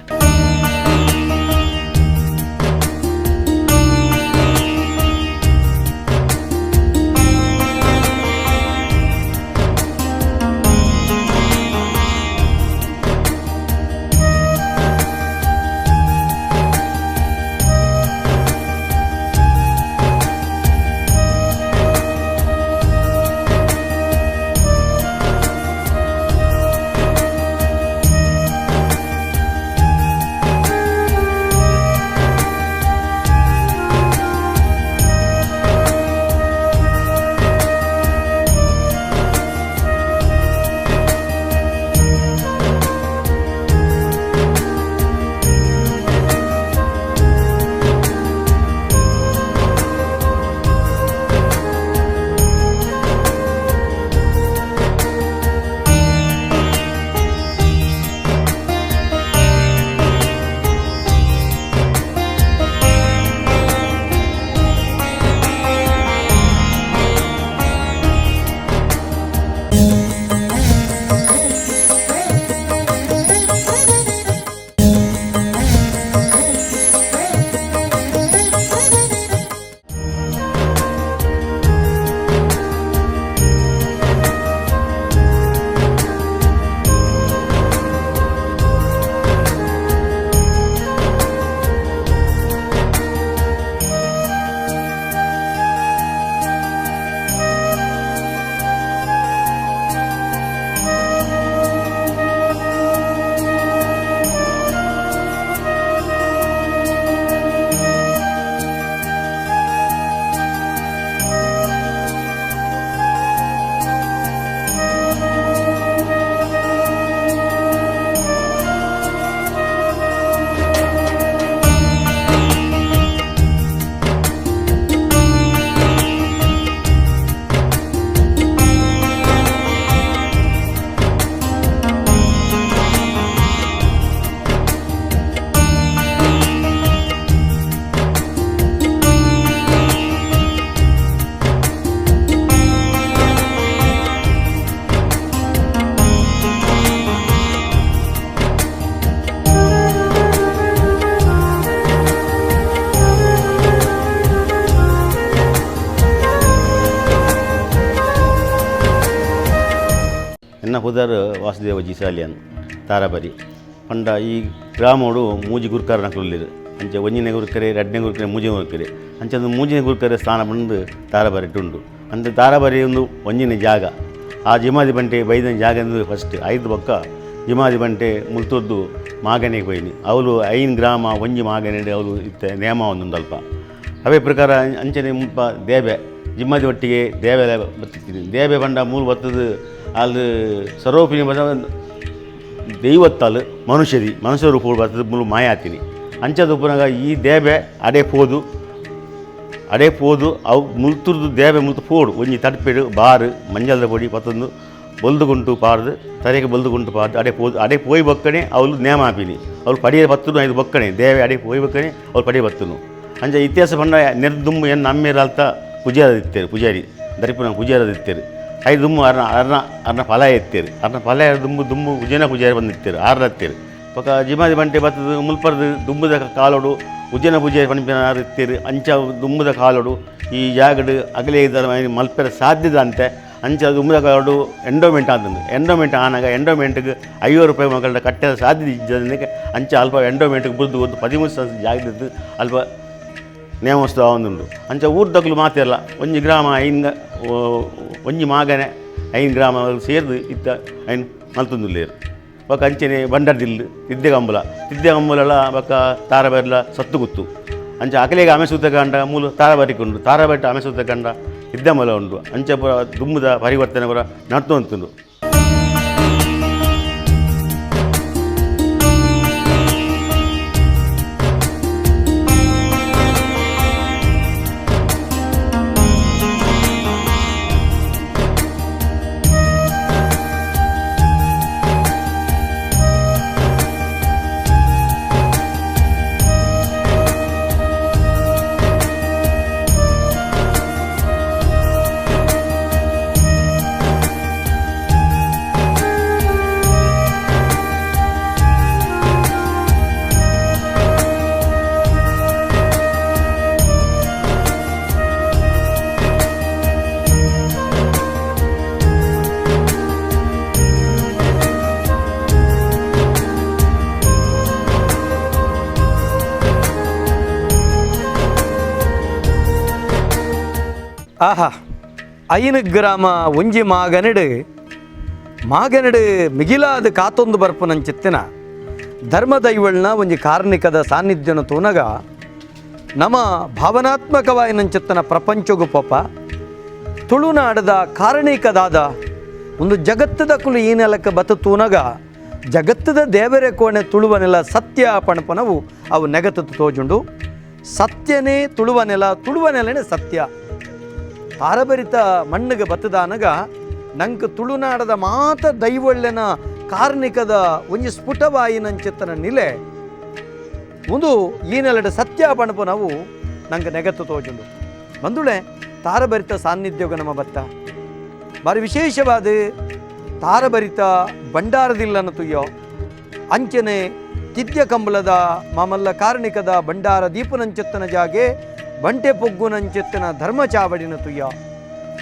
ಎನ್ನ ಪುದರ್ ವಾಸುದೇವಜಿ ಸಾಲಿಯನ್ ತಾರಾಬರಿ ಪಂಡ ಈ ಗ್ರಾಮೋಡು ಮೂಜಿ ಗುರುಕಾರ ನಕಲುಲ್ಲಿರು ಅಂಚೆ ಒಂಜಿನ ಗುರುಕರೆ ಎರಡನೇ ಗುರುಕರೆ ಮೂಜಿನ ಗುರುಕರೆ ಅಂಚೆ ಮೂಜಿನ ಗುರುಕರೆ ಸ್ಥಾನ ಬಂದು ತಾರಾಬರಿ ಉಂಡು ಅಂದ ತಾರಾಬರಿ ಒಂದು ಒಂಜಿನ ಜಾಗ ಆ ಜಿಮಾದಿ ಬಂಟೆ ಬೈದ ಜಾಗ ಫಸ್ಟ್ 5 ಬೊಕ್ಕ ಜಿಮಾದಿ ಬಂಟೆ ಮುಲ್ತೊದ್ದು ಮಾಗನೆಗೆ ಬೈನಿ ಅವಳು 5 ಗ್ರಾಮ ಒಂಜಿ ಮಾಗನೆ ಅವಳು ಇತ್ತೆ ನೇಮ ಒಂದೊಂದು ಅಲ್ಪ ಅವೇ ಪ್ರಕಾರ ಅಂಚನೆ ಮುಲ್ಪ ದೇಬೆ ಜಿಮ್ಮಾದಿ ಒಟ್ಟಿಗೆ ದೇವೆ ಬತ್ತಿದ್ದೀನಿ ದೇಬೆ ಬಂಡ ಮೂರು ಬತ್ತದು ಅಲ್ಲಿ ಸರೋಪಿನಿ ಬಂದ ದೈವತ್ತಲು ಮನುಷ್ಯರು ಕೂಡ ಬರ್ತದೆ ಮೂರು ಮಾಯ ಆತೀನಿ ಅಂಚದ ಉಪನಾಗ ಈ ದೇಬೆ ಅಡೆ ಪೋದು ಅವು ಮುಲ್ತುರ್ದು ದೇಬೆ ಮುಲ್ತು ಪೋಡು ಒಂಜಿ ತಡ್ಪೆಡು ಬಾರು ಮಂಜಲ್ದ ಪೊಡಿ ಪತ್ತೊಂದು ಬೊಲ್ದುಗುಂಟು ಪಾರ್ದು ತಲೆಗೆ ಬೊಲ್ದುಗುಂಟು ಪಾರ್ದು ಅಡೆ ಪೋಯಿ ಬೊಕ್ಕಣೆ ಅವಳು ನೇಮ ಆಪಿನಿ ಅವಳು ಪಡಿಯ ಬತ್ತನು 5 ಬೊಕ್ಕಣೆ ದೇವೆ ಅಡೆ ಪೋಯಿ ಬೊಕ್ಕಣೆ ಅವಳು ಪಡಿಯ ಬತ್ತನು ಅಂಚ ಇತಿಹಾಸ ಬಂಡ ನೆರ್ದುಂಬು ಏನು ನಮ್ಮೇರಲ್ತ ಪೂಜಾರಿ ದರಿಪುನ ಪೂಜಾರದಿತ್ತೇರು 5 ದುಮ್ಮು ಅರ್ನ ಫಲ ಎತ್ತೇರು ಅರ್ನ ಫಲ ದುಂಬು ಉಜನ ಪೂಜಾರಿ ಬಂದಿತ್ತೇರು 6 ಹತ್ತೇರು ಪಕ್ಕ ಜಿಮಾದಿ ಬಂಟೆ ಬತ್ತದು ಮುಲ್ಪರ್ದು ದುಂಬುದ ಕಾಲೋಡು ಉಜ್ಜನ ಪೂಜೆ ಪಣಿಪಿನಾರು ಇತ್ತೇರು ಅಂಚ ದುಂಬುದ ಕಾಲೋಡು ಈ ಜಾಗಡು ಅಗಲೇ ಇದ್ದ ಮಲ್ಪೆರ ಸಾಧ್ಯದ ಅಂತೆ ಅಂಚ ದುಂಬುದ ಕಾಲೋಡು ಎಂಡೋಮೆಂಟ್ ಅಂತಂದು ಎಂಡೋಮೆಂಟ್ ಆನಾಗ ಎಂಡೋಮೆಂಟ್ಗೆ 50 ರೂಪಾಯಿ ಮಕ್ಕಳ ಕಟ್ಟದ ಸಾಧ್ಯತೆ ಇದ್ದದಕ್ಕೆ ಅಂಚ ಅಲ್ಪ ಎಂಡೋಮೆಂಟ್ಗೆ ಬುದ್ದು 13 ಜಾಗದಿದ್ದು ಅಲ್ಪ ನೇಮೋತ್ಸವ ಒಂದುಂಡು ಅಂಚ ಊರ್ದಗ್ಲು ಮಾತಿರಲ್ಲ ಒಂಜಿ ಗ್ರಾಮ ಒಂಜಿ ಮಾಗನೆ 5 ಗ್ರಾಮ ಸೇರ್ದು ಇತ್ತ ಐನ್ ಮಲ್ತೊಂದುಲ್ಲೇರು ಬೊಕ್ಕ ಅಂಚನೆ ಬಂಡರ್ದಿಲ್ಲು ತಿದ್ದೆಗಂಬುಲ ಬೊಕ್ಕ ತಾರಬರಿಲ ಸತ್ತು ಗುತ್ತು ಅಂಚ ಅಕಲೆಗೆ ಅಮೆಸೂತ ಕಂಡ ಮೂಲು ತಾರಬರಿಕೊಂಡು ತಾರಬಟ್ಟ ಅಮೆಸೂತ ಕಂಡ ಇದ್ದಮಲ ಉಂಡು ಅಂಚ ಪುರ ದುಮ್ಮದ ಪರಿವರ್ತನೆ ಪುರ ನಡ್ತೊಂತುಂಡು ಆಹಾ 5 ಗ್ರಾಮ ಒಂಜಿ ಮಾಗನಡು ಮಿಗಿಲಾದ ಕಾತೊಂದು ಬರ್ಪುನಂಚಿತ್ತಿನ ಧರ್ಮದೈವಳ್ನ ಒಂಜಿ ಕಾರ್ಣಿಕದ ಸಾನ್ನಿಧ್ಯನ ತೂನಗ ನಮ್ಮ ಭಾವನಾತ್ಮಕವಾಯಿನಂಚಿತ್ತನ ಪ್ರಪಂಚಗು ಪೊಪ ತುಳುನಾಡದ ಕಾರಣಿಕದಾದ ಒಂದು ಜಗತ್ತದ ಕುಲು ಈ ನೆಲಕ್ಕೆ ಬತ್ತು ತೂನಗ ಜಗತ್ತದ ದೇವರೆ ಕೋಣೆ ತುಳುವನೆಲ ಸತ್ಯ ಪಣಪನವು ಅವು ನೆಗತು ತೋಜುಂಡು ಸತ್ಯನೇ ತುಳುವನೆಲನೇ ಸತ್ಯ ತಾರಬರಿತ ಮಣ್ಣಿಗೆ ಬತ್ತದಾನಗ ನಂಗೆ ತುಳುನಾಡದ ಮಾತ ದೈವಳ್ಳೆನ ಕಾರ್ಣಿಕದ ಒಂಜಿ ಸ್ಫುಟವಾಯಿನಂಚಿತ್ತನ ನಿಲೆ ಒಂದು ಈ ನೆಲದ ಸತ್ಯ ಪಣಪನವು ನಂಗೆ ನೆಗತ್ತು ತೋಜುಂಡು ಬಂದುಳೆ ತಾರಬರಿತ ಸಾನ್ನಿಧ್ಯೋಗ ನಮ್ಮ ಬತ್ತ ಬಾರಿ ವಿಶೇಷವಾದ ತಾರಬರಿತ ಭಂಡಾರದಿಲ್ಲನ ತುಯ್ಯೋ ಅಂಚನೆ ತಿದ್ಯ ಕಂಬಳದ ಮಾಮಲ್ಲ ಕಾರ್ಣಿಕದ ಭಂಡಾರ ದೀಪನಂಚೆತ್ತನ ಜಾಗೆ ಬಂಟೆ ಪೊಗ್ಗುನಂಚೆತ್ತಿನ ಧರ್ಮ ಚಾವಡಿನ ತುಯ್ಯ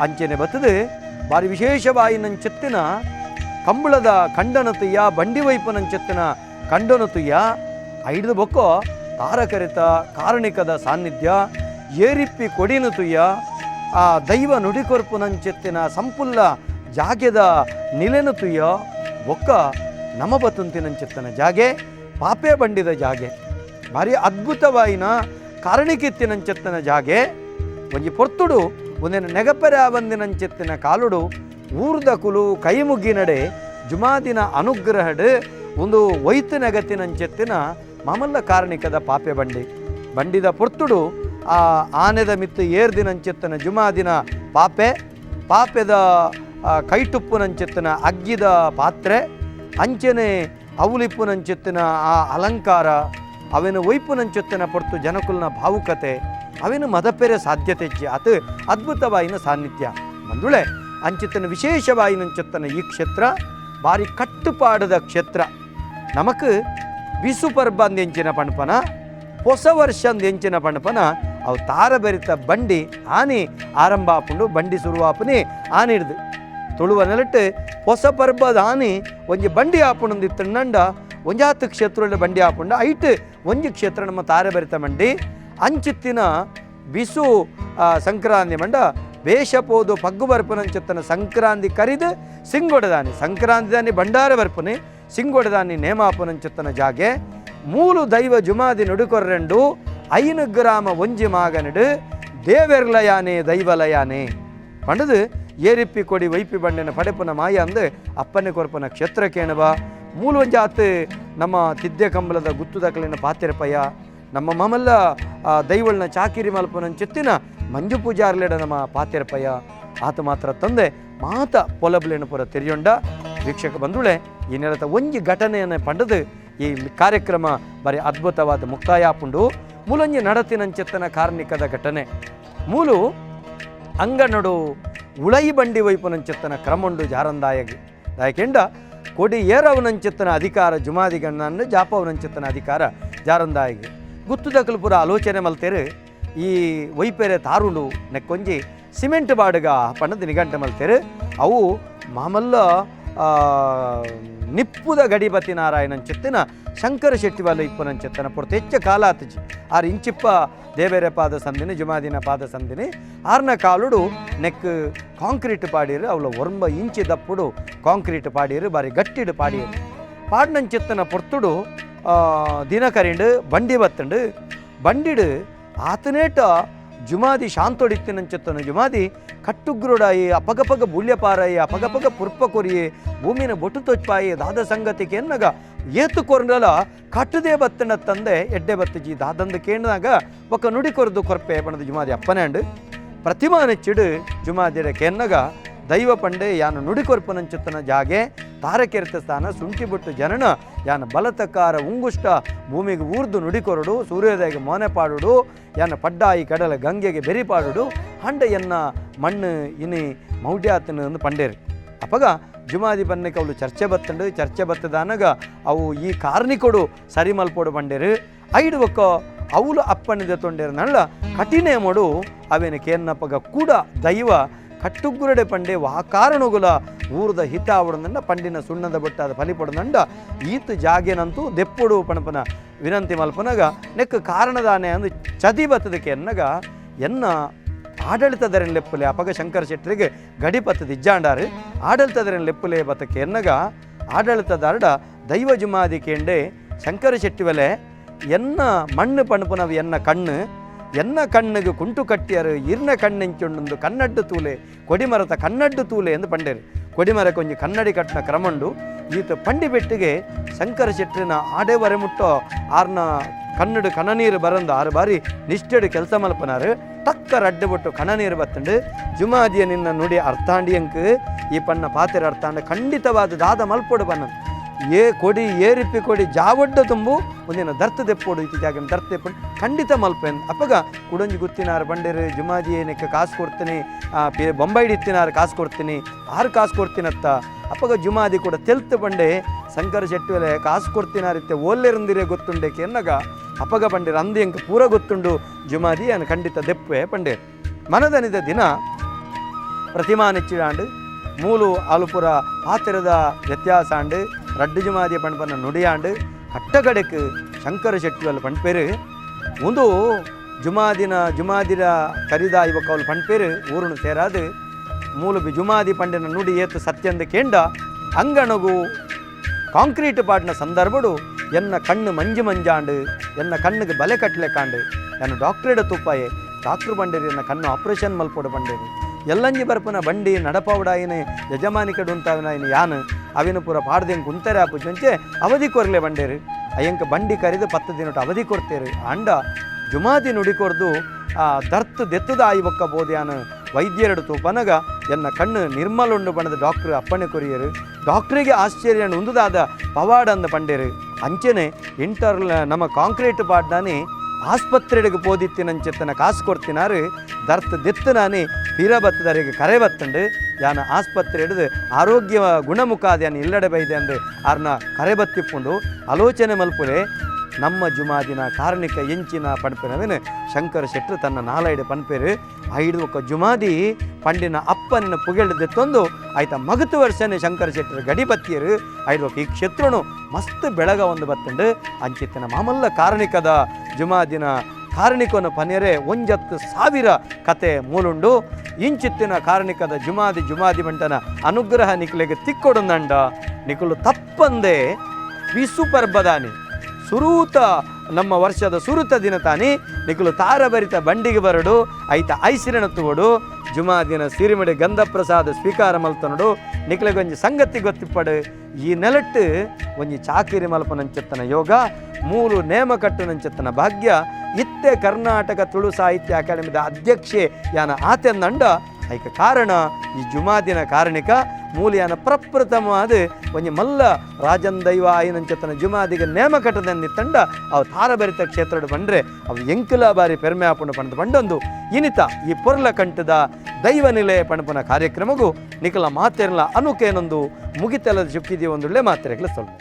ಅಂಚನೆ ಬತ್ತದು ಬಾರಿ ವಿಶೇಷವಾಯಿನಂಚೆತ್ತಿನ ಕಂಬಳದ ಖಂಡನ ತುಯ್ಯ ಬಂಡಿ ವೈಪನಂಚೆತ್ತಿನ ಖಂಡನ ತುಯ್ಯ 5 ಬೊಕ್ಕೋ ತಾರಕರಿತ ಕಾರಣಿಕದ ಸಾನ್ನಿಧ್ಯ ಏರಿಪ್ಪಿ ಕೊಡಿನ ತುಯ್ಯ ಆ ದೈವ ನುಡಿಕೊರ್ಪುನಂಚೆತ್ತಿನ ಸಂಪುಲ್ಲ ಜಾಗೆದ ನಿಲೆನ ತುಯ್ಯ ಬೊಕ್ಕ ನಮ ಬತುಂತಿನಂಚೆತ್ತನ ಜಾಗೆ ಪಾಪೆ ಬಂಡಿದ ಜಾಗೆ ಭಾರಿ ಅದ್ಭುತವಾಯಿನ ಕಾರಣಿಕಿತ್ತಿನಂಚೆತ್ತನ ಜಾಗೆ ಒಂಜಿ ಪೊರ್ತುಡು ಒಂದಿನ ನೆಗಪೆರ ಬಂದಿನಂಚೆತ್ತಿನ ಕಾಲುಡು ಊರ್ದ ಕುಲು ಕೈ ಮುಗ್ಗಿನಡೆ ಜುಮಾದಿನ ಅನುಗ್ರಹಡ್ ಒಂದು ವೈತು ನೆಗತ್ತಿನಂಚೆತ್ತಿನ ಮಾಮಲ್ಲ ಕಾರಣಿಕದ ಪಾಪೆ ಬಂಡಿದ ಪೊರ್ತುಡು ಆ ಆನೆದ ಮಿತ್ತು ಏರ್ದಿನಂಚೆತ್ತಿನ ಜುಮಾದಿನ ಪಾಪೆದ ಕೈಟುಪ್ಪುನಂಚೆತ್ತಿನ ಅಗ್ಗಿದ ಪಾತ್ರೆ ಅಂಚನೆ ಅವಲಿಪ್ಪುನಂಚೆತ್ತಿನ ಆ ಅಲಂಕಾರ ಅವೇನು ವೈಪುನಂಚೆತ್ತಿನ ಪೊರ್ತು ಜನಕುಲ್ನ ಭಾವುಕತೆ ಅವೇನು ಮದಪೆರೆ ಸಾಧ್ಯತೆ ಅದು ಅದ್ಭುತವಾಯಿನ ಸಾನ್ನಿಧ್ಯ ಬಂದುಳೆ ಅಂಚೆತ್ತಿನ ವಿಶೇಷವಾಯಿನಂಚೆತ್ತನ ಈ ಕ್ಷೇತ್ರ ಭಾರಿ ಕಟ್ಟುಪಾಡದ ಕ್ಷೇತ್ರ ನಮಕ್ ಬಿಸು ಪರ್ಬಂದೆಂಚಿನ ಪಣಪನ ಹೊಸ ವರ್ಷಂದೆಂಚಿನ ಪಣಪನ ಅವು ತಾರಬೆರಿತ ಬಂಡಿ ಆನೆ ಆರಂಭ ಆಪುಂಡು ಬಂಡಿ ಶುರುವಾಪನೆ ಆನೆ ಹಿಡ್ದು ತುಳುವ ನೆಲಟ್ಟು ಹೊಸ ಪರ್ಬದಾನಿ ಒಂಜಿ ಬಂಡಿ ಆಪುಂದಿತ್ತು ನಂಡ ಒಂಜಾತು ಕ್ಷೇತ್ರ ಬಂಡಿ ಆಪುಂಡ ಐಟ್ ಒಂಜಿ ಕ್ಷೇತ್ರ ನಮ್ಮ ತಾರೆ ಬರಿತ ಮಂಡಿ ಅಂಚಿತ್ತಿನ ಬಿಸು ಸಂಕ್ರಾಂತಿ ಮಂಡ ಬೇಷ ಪೋದು ಪಗ್ಗು ಬರ್ಪುನಂಚಿತ್ತನ ಸಂಕ್ರಾಂತಿ ಕರಿದು ಸಿಂಗೊಡದಾನಿ ಸಂಕ್ರಾಂತಿ ದಾನಿ ಬಂಡಾರ ಬರ್ಪುನಿ ಸಿಂಗೊಡದಾನಿ ನೇಮಾಪುನಂಚಿತ್ತನ ಜಾಗೆ ಮೂಲು ದೈವ ಜುಮಾದಿ ನುಡುಕೊರ್ರೆಂಡು 5 ಗ್ರಾಮ ಒಂಜಿ ಮಾಗನಡು ದೇವೆರ್ಲಯಾನೆ ದೈವಲಯಾನೆ ಪಂಡದು ಏರಿಪ್ಪಿ ಕೊಡಿ ವೈಪಿ ಬಂಡೆನ ಪಡೆಪುನ ಮಾಯ ಅಂದು ಅಪ್ಪನೆ ಕೊರಪನ ಕ್ಷೇತ್ರ ಕೇಣವ ಮೂಲು ಒಂಜಾತ್ ನಮ್ಮ ತಿದ್ದೆ ಕಂಬಲದ ಗುತ್ತುದಕಲಿನ ಪಾತಿರಪಯ್ಯ ನಮ್ಮ ಮಮಲ್ಲ ದೈವಳನ ಚಾಕಿರಿ ಮಲ್ಪನಂಚಿತ್ತಿನ ಮಂಜು ಪೂಜಾರ್ಲೆಡ ನಮ್ಮ ಪಾತಿರಪಯ್ಯ ಆತ ಮಾತ್ರ ತಂದೆ ಮಾತ ಪೊಲಬ್ಲೇನ ಪುರ ತೆರೆಯೊಂಡ ವೀಕ್ಷಕ ಬಂಧುಳೆ ಈ ನೆಲದ ಒಂಜಿ ಘಟನೆಯನ್ನು ಪಂಡದು ಈ ಕಾರ್ಯಕ್ರಮ ಬರೀ ಅದ್ಭುತವಾದ ಮುಕ್ತಾಯ ಆಪುಂಡು ಮೂಲೊಂಜಿ ನಡತಿನಂಚಿತ್ತನ ಕಾರ್ಣಿಕದ ಘಟನೆ ಮೂಲು ಅಂಗನಡು ಉಳೈ ಬಂಡಿ ವೈಪುನಂಚಿತ್ತನ ಕ್ರಮುಂಡು ಜಾರಂದಾಯಗಿ ದಾಯಕೆಂಡ ಕೊಡಿ ಏರವನಂಚಿತ್ತನ ಅಧಿಕಾರ ಜುಮಾದಿಗಣ್ಣನ್ನು ಜಾಪವನಂಚಿತ್ತನ ಅಧಿಕಾರ ಜಾರಂದಾಯಗಿ ಗುತ್ತುದಕಲು ಪುರ ಆಲೋಚನೆ ಮಲ್ತೇರು ಈ ವೈಪೇರೆ ತಾರುಂಡು ನೆಕ್ಕೊಂಜಿ ಸಿಮೆಂಟ್ ಬಾಡುಗ ಪಣ್ಣದು ನಿಘಂಟೆ ಮಲ್ತೇರು ಅವು ಮಾಮಲ್ಲ ನಿಪ್ಪುದ ಗಡಿಪತಿ ನಾರಾಯಣಂಚಿತ್ತಿನ ಶಂಕರ ಶೆಟ್ಟಿವಾಲ ಇಪ್ಪನಂಚಿತ್ತನ ಪುರತ ಹೆಚ್ಚ ಕಾಲ ಆತಜಿ 6 ಇಂಚಿಪ್ಪ ದೇವೇರೆ ಪಾದ ಸಂದಿನಿ ಜುಮಾದಿನ ಪಾದ ಸಂದಿನಿ 6ನ ಕಾಲುಡು ನೆಕ್ ಕಾಂಕ್ರೀಟ್ ಪಾಡಿರು ಅವಳ 9 ಇಂಚಿ ದಪ್ಪುಡು ಕಾಂಕ್ರೀಟ್ ಪಾಡಿರು ಬಾರಿ ಗಟ್ಟಿಡು ಪಾಡಿರು ಪಾಡ್ನಂಚಿತ್ತನ ಪುರ್ತುಡು ದಿನ ಕರಿಂಡು ಬಂಡಿ ಬತ್ತಂಡು ಬಂಡಿಡು ಆತನೇಟ ಜುಮಾದಿ ಶಾಂತೊಡಿತ್ತಿನಂಚಿತ್ತನ ಜುಮಾದಿ ಕಟ್ಟುಗ್ರುಡಾಯಿ ಅಪಗಪಗ ಬುಲ್ಯಪಾರಾಯಿ ಅಪಗಪಗ ಪುರ್ಪ ಕೊರಿಯೆ ಭೂಮಿನ ಬೊಟ್ಟು ತೊಚ್ಪಾಯಿ ದಾದ ಸಂಗತಿಗೆ ಎನ್ನಗ ಏತು ಕೊರ್ನಲ ಕಟ್ಟದೇ ಬತ್ತನ ತಂದೆ ಎಡ್ಡೆ ಬತ್ತಜಿ ದಾದಂದು ಕೇಳಿದಾಗ ಒಕ್ಕ ನುಡಿ ಕೊರದು ಕೊರ್ಪೆ ಬಣದ ಜುಮಾದಿ ಅಪ್ಪನೇ ಅಂಡು ಪ್ರತಿಮಾ ನೆಚ್ಚಿಡು ಜುಮಾದಿರ ಕೆನ್ನಗ ದೈವ ಪಂಡೆ ಯಾನ ನುಡಿ ಕೊರ್ಪನಂಚಿತ್ತನ ಜಾಗೆ ತಾರಕೆರ್ತ ಸ್ಥಾನ ಸುಂಟಿ ಬಿಟ್ಟು ಜನನ ಯಾನ ಬಲತಕಾರ ಉಂಗುಷ್ಟ ಭೂಮಿಗೆ ಊರ್ದು ನುಡಿಕೊರಡು ಸೂರ್ಯೋದಯಗೆ ಮೋನೆ ಪಾಡುಡು ಯಾನ ಪಡ್ಡಾಯಿ ಕಡಲ ಗಂಗೆಗೆ ಬೆರಿಪಾಡುಡು ಹಂಡ ಎನ್ನ ಮಣ್ಣು ಇನಿ ಮೌಢ್ಯಾತನ ಪಂಡೇರು ಅಪ್ಪಗ ಜುಮಾದಿ ಬನ್ನಕ್ಕೆ ಅವಳು ಚರ್ಚೆ ಬತ್ತಂಡು ಚರ್ಚೆ ಬತ್ತದಾನಾಗ ಅವು ಈ ಕಾರ್ಣಿಕೊಡು ಸರಿ ಮಲ್ಪೋಡು ಬಂಡೇರು ಐಡು ಒಕ್ಕ ಅವಳು ಅಪ್ಪನಿದೆ ತೊಂಡೇರು ನಳ್ಳ ಕಠಿಣ ಮಡು ಅವೇನು ಕೇನ್ನಪ್ಪಗ ಕೂಡ ದೈವ ಕಟ್ಟುಗುರಡೆ ಪಂಡೆ ವಾಕಾರಣಗುಲ ಊರದ ಹಿತ ಆವಡಂದ ಪಂಡಿನ ಸುಣ್ಣದ ಬಟ್ಟಾದ ಫಲಿಪಡದಂಡ ಈತ ಜಾಗೆನಂತೂ ದೆಪ್ಪುಡು ಪಣಪನ ವಿನಂತಿ ಮಲ್ಪನಾಗ ನೆಕ್ ಕಾರಣದಾನೆ ಅಂದು ಚದಿ ಬತ್ತದಕ್ಕೆ ಎನ್ನಗ ಎನ್ನ ಆಡಳಿತದರಿನ ಲೆಪ್ಪಲೆ ಅಪಗ ಶಂಕರ ಶೆಟ್ಟರಿಗೆ ಗಡಿಪತ್ತದ ಇಜ್ಜಾಂಡಾರು ಆಡಳಿತದರಿನ ಲೆಪ್ಪಲೆ ಬತ್ತಕ್ಕೆ ಎನ್ನಗ ಆಡಳಿತದಾರ್ಡ ದೈವ ಜುಮಾದಿ ಕೇಂಡೆ ಶಂಕರ ಶೆಟ್ಟಿವಲೆ ಎನ್ನ ಮಣ್ಣು ಪಣಪನವು ಎನ್ನ ಕಣ್ಣು ಎನ್ನ ಕಣ್ಣಿಗೆ ಕುಂಟು ಕಟ್ಟಿಯರು ಇರ್ನ ಕಣ್ಣೆಂಚೊಂಡು ಕನ್ನಡ್ಡು ತೂಲೆ ಕೊಡಿಮರದ ಕನ್ನಡ್ಡು ತೂಲೆ ಎಂದು ಪಂಡೇರು ಕೊಡಿಮರ ಕೊಂಚ ಕನ್ನಡಿ ಕಟ್ಟಿನ ಕ್ರಮಂಡು ಈತ ಪಂಡಿ ಬೆಟ್ಟಿಗೆ ಶಂಕರ ಶೆಟ್ಟಿನ ಆಡೆವರೆ ಮುಟ್ಟೋ 6ನ ಕನ್ನಡು ಕಣನೀರು ಬರಂದು 6 ಬಾರಿ ನಿಷ್ಠೆಡು ಕೆಲಸ ಮಲ್ಪನಾರು ಟಕ್ಕರ ಅಡ್ಡು ಬಿಟ್ಟು ಕಣನೀರು ಬತ್ತಂಡು ಜುಮಾದಿಯ ನಿನ್ನ ನುಡಿ ಅರ್ಥಾಂಡಿಯಂಕ್ ಈ ಪಣ್ಣ ಪಾತೆರ ಅರ್ಥಾಂಡ ಖಂಡಿತವಾದ ದಾದ ಮಲ್ಪೋಡು ಬನ್ನ ಕೊಡಿ ಏರಿಪ್ಪಿ ಕೊಡಿ ಜಾವಡ್ಡ ತುಂಬು ಒಂದಿನ ದರ್ತ ದೆಪ್ಪೋಡು ಇತಿ ಜಾಗ ದರ್ತ ದೆಪ್ಪು ಖಂಡಿತ ಮಲ್ಪೇನ್ ಅಪ್ಪಗ ಕುಡಂಜಿ ಗುತ್ತಿನಾರು ಬಂಡೇರು ಜುಮಾದಿ ಏನಕ್ಕೆ ಕಾಸು ಕೊಡ್ತೀನಿ ಬೊಂಬೈಡಿ ಇತ್ತಿನಾರು ಕಾಸು ಕೊಡ್ತೀನಿ 6 ಕಾಸು ಕೊಡ್ತೀನತ್ತ ಅಪ್ಪಗ ಜುಮಾದಿ ಕೂಡ ತೆಲ್ತು ಬಂಡೆ ಶಂಕರ ಶೆಟ್ಟಿವಲೆ ಕಾಸು ಕೊಡ್ತೀನಾರಿತ್ತೆ ಓಲ್ಲೆರಂದಿರೇ ಗೊತ್ತುಂಡೆಕೆ ಎನ್ನಗ ಅಪ್ಪಗ ಬಂಡೇರು ಅಂದು ಎಂಕ ಪೂರ ಗೊತ್ತುಂಡು ಜುಮಾದಿ ಅನ್ನು ಖಂಡಿತ ದೆಪ್ಪೆ ಪಂಡೇರು ಮನದನಿದ ದಿನ ಪ್ರತಿಮಾ ನೆಚ್ಚಿಡಾಂಡು ಮೂಲು ಆಲುಪುರ ಪಾತಿರದ ವ್ಯತ್ಯಾಸ ಆಂಡು ರಡ್ಡು ಜುಮಾದಿಯ ಪಣ್ಪನ ನುಡಿಯಾಂಡು ಕಟ್ಟಗಡೆக்கு ಶಂಕರ ಶೆಟ್ಟಿವಲ್ ಪಣ್ಪೇರು ಒಂದು ಜುಮಾದಿನ ಕರಿದ ಇವಕ್ಕ ಅವಳು ಪಣ್ಪೇರು ಊರುನು ಸೇರಾದು ಮೂಲು ಜುಮಾದಿ ಪಂಡಿನ ನುಡಿ ಏತು ಸತ್ಯಂದ ಕೇಂಡ ಅಂಗಣಗು ಕಾಂಕ್ರೀಟ್ ಪಾಡಿನ ಸಂದರ್ಭಡು ಎನ್ನ ಕಣ್ಣು ಮಂಜಾಂಡು ಎನ್ನ ಕಣ್ಣಿಗೆ ಬಲೆ ಕಟ್ಟಲೆ ಕಾಂಡು ಎನ್ನ ಡಾಕ್ಟ್ರೇಡ ತುಪ್ಪಾಯೆ ಡಾಕ್ಟ್ರು ಬಂಡೇರಿ ಎನ್ನ ಕಣ್ಣು ಆಪ್ರೇಷನ್ ಮಲ್ಪೋಡು ಬಂಡೇರಿ ಎಲ್ಲಂಜಿ ಬರ್ಪನ ಬಂಡಿ ನಡಪವುಡಾಯಿನ ಯಜಮಾನಿ ಕಡು ಉಂಟಾವಿನ ಯಾನು ಅವಿನ ಪೂರ ಪಾಡ್ದಂಗೆ ಕುಂತಾರೆ ಆಪುಂಚೆ ಅವಧಿ ಕೊರ್ಲೆ ಬಂಡೇರು ಅಯ್ಯಂಕ ಬಂಡಿ ಕರೆದು 10 ದಿನ ಅವಧಿ ಕೊಡ್ತೇರು ಅಂಡ ಜುಮಾದಿ ನುಡಿಕೊರ್ದು ದರ್ತು ದೆತ್ತದ ಆಯಿ ಒಕ್ಕ ಬೋದ್ಯಾನು ವೈದ್ಯರೆಡು ತೂಪನಗ ಎನ್ನ ಕಣ್ಣು ನಿರ್ಮಲುಂಡು ಬಣ್ಣದ ಡಾಕ್ಟ್ರು ಅಪ್ಪಣೆ ಕೊರಿಯರು ಡಾಕ್ಟ್ರಿಗೆ ಆಶ್ಚರ್ಯ ಉಂದುದಾದ ಪವಾಡಂದ ಪಂಡೇರು ಅಂಚೆನೆ ನಮ್ಮ ಕಾಂಕ್ರೀಟ್ ಪಾಡ್ನಾನಿ ಆಸ್ಪತ್ರೆಗೆ ಪೋದಿತ್ತಿನಂಚೆತ್ತನ ಕಾಸು ಕೊಡ್ತಿನಾರು ದರ್ತ ದೆತ್ತು ನಾನಿ ಪೀರ ಬತ್ತದರಿಗೆ ಕರೆ ಬತ್ತಂಡು ಯಾನ ಆಸ್ಪತ್ರೆ ಹಿಡಿದು ಆರೋಗ್ಯ ಗುಣಮುಖಾದ ಯಾನು ಇಲ್ಲಡೆ ಬೈದೆ ಅಂದು ಅವ್ರನ್ನ ಕರೆ ಬತ್ತಿಪ್ಪುಂಡು ಆಲೋಚನೆ ಮಲ್ಪುಲೆ ನಮ್ಮ ಜುಮಾದಿನ ಕಾರ್ಣಿಕ ಎಂಚಿನ ಪಣ್ಪೆನವೇನು ಶಂಕರ ಶೆಟ್ಟರು ತನ್ನ 4 ಪಣ್ಪೇರು 5 ಒಕ್ಕ ಜುಮಾದಿ ಪಂಡಿನ ಅಪ್ಪನಿನ ಪುಗೆಳ್ದೆತ್ತೊಂದು ಆಯ್ತ ಮಗತು ವರ್ಷನೇ ಶಂಕರ ಶೆಟ್ಟರ ಗಡಿಪತ್ತಿಯರು ಐಡ್ಬೇಕು ಈ ಕ್ಷೇತ್ರನು ಮಸ್ತ್ ಬೆಳಗ ಒಂದು ಬತ್ತಂಡು ಅಂಚಿತ್ತಿನ ಮಾಮಲ್ಲ ಕಾರಣಿಕದ ಜುಮಾ ದಿನ ಕಾರಣಿಕನ ಪನ್ಯರೆ 1,000 ಕತೆ ಮೂಲುಂಡು ಇಂಚಿತ್ತಿನ ಕಾರಣಿಕದ ಜುಮಾದಿ ಬಂಟನ ಅನುಗ್ರಹ ನಿಖಿಲೆಗೆ ತಿಕ್ಕೊಡುಂದಂಡ ನಿಖಲು ತಪ್ಪಂದೆ ವಿಸು ಪರ್ಬದಾನಿ ಸುರೂತ ನಮ್ಮ ವರ್ಷದ ಸುರುತ ದಿನ ತಾನಿ ನಿಖಲು ತಾರಭರಿತ ಬಂಡಿಗೆ ಬರಡು ಐತ ಐಸಿರಣ ತಗೋಡು ಜುಮಾ ದಿನ ಸಿರಿಮಡಿ ಗಂಧ ಪ್ರಸಾದ ಸ್ವೀಕಾರ ಮಲ್ತನಡು ನಿಖಲಿಗೆ ಒಂಜಿ ಸಂಗತಿ ಗೊತ್ತಿಪ್ಪಡು ಈ ನೆಲಟ್ಟು ಒಂಜಿ ಚಾಕಿರಿ ಮಲ್ಪನಂಚೆತ್ತನ ಯೋಗ ಮೂಲು ನೇಮ ಕಟ್ಟುನಂಚೆತ್ತನ ಭಾಗ್ಯ ಇತ್ತೆ ಕರ್ನಾಟಕ ತುಳು ಸಾಹಿತ್ಯ ಅಕಾಡೆಮಿದ ಅಧ್ಯಕ್ಷೆ ಯಾನ ಆತೆಂದಂಡ ಐಕ ಕಾರಣ ಈ ಜುಮಾ ದಿನ ಕಾರಣಿಕ ಮೂಲ ಯಾನ ಪ್ರಪ್ರಥಮವಾದ ಒಂಜಿ ಮಲ್ಲ ರಾಜನ್ ದೈವ ಆಯ್ನಂಚೆತ್ತನ ಜುಮಾದಿಗೆ ನೇಮ ಕಟ್ಟದಂದಿತ್ತಂಡ ಅವು ತಾರಭರಿತ ಕ್ಷೇತ್ರ ಬಂದ್ರೆ ಅವು ಎಂಕುಲ ಬಾರಿ ಪೆರ್ಮೆ ಆಪುಂಡು ಪಂಡ ಬಂಡೊಂದು ಇನಿತ ಈ ಪೊರ್ಲ ಕಂಠದ ದೈವ ನಿಲಯ ಪಣಪನ ಕಾರ್ಯಕ್ರಮಗೂ ನಿಖಲ ಮಾತೆರ್ಲ ಅನುಕೇನೊಂದು ಮುಗಿತೆಲದ ಚುಕ್ಕಿದೀವಿ ಒಂದುಳ್ಳೆ ಮಾತ್ರೆಗಳ ಸ್ವಲ್ಪ